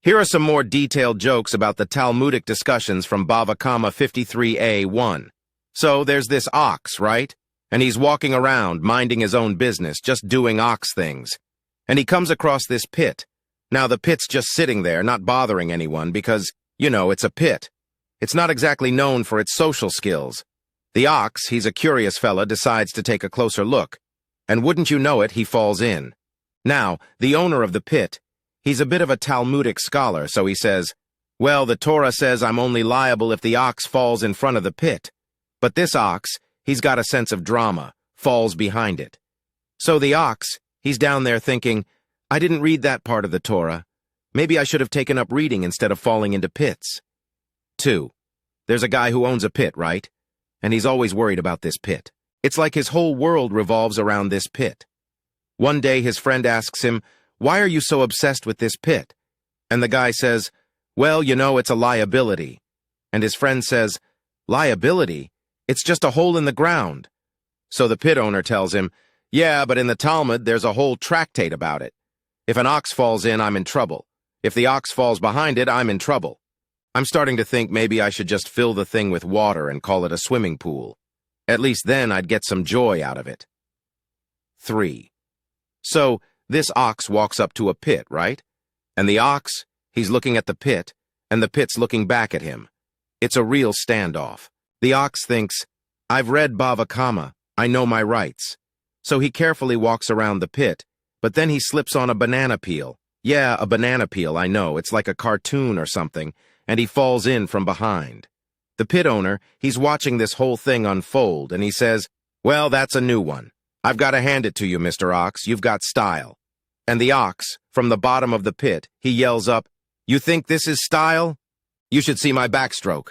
Here are some more detailed jokes about the Talmudic discussions from Bava Kama 53a1. So there's this ox, right? And he's walking around, minding his own business, just doing ox things. And he comes across this pit. Now the pit's just sitting there, not bothering anyone, because, it's a pit. It's not exactly known for its social skills. The ox, he's a curious fella, decides to take a closer look. And wouldn't you know it, he falls in. Now, the owner of the pit, he's a bit of a Talmudic scholar, so he says, well, the Torah says I'm only liable if the ox falls in front of the pit. But this ox, he's got a sense of drama, falls behind it. So the ox, he's down there thinking, I didn't read that part of the Torah. Maybe I should have taken up reading instead of falling into pits. 2. There's a guy who owns a pit, right? And he's always worried about this pit. It's like his whole world revolves around this pit. One day his friend asks him, why are you so obsessed with this pit? And the guy says, well, it's a liability. And his friend says, liability? It's just a hole in the ground. So the pit owner tells him, yeah, but in the Talmud there's a whole tractate about it. If an ox falls in, I'm in trouble. If the ox falls behind it, I'm in trouble. I'm starting to think maybe I should just fill the thing with water and call it a swimming pool. At least then I'd get some joy out of it. 3. So, this ox walks up to a pit, right? And the ox, he's looking at the pit, and the pit's looking back at him. It's a real standoff. The ox thinks, I've read Bava Kama, I know my rights. So he carefully walks around the pit, but then he slips on a banana peel. Yeah, a banana peel, I know, it's like a cartoon or something, and he falls in from behind. The pit owner, he's watching this whole thing unfold, and he says, well, that's a new one. I've got to hand it to you, Mr. Ox, you've got style. And the ox, from the bottom of the pit, he yells up, you think this is style? You should see my backstroke.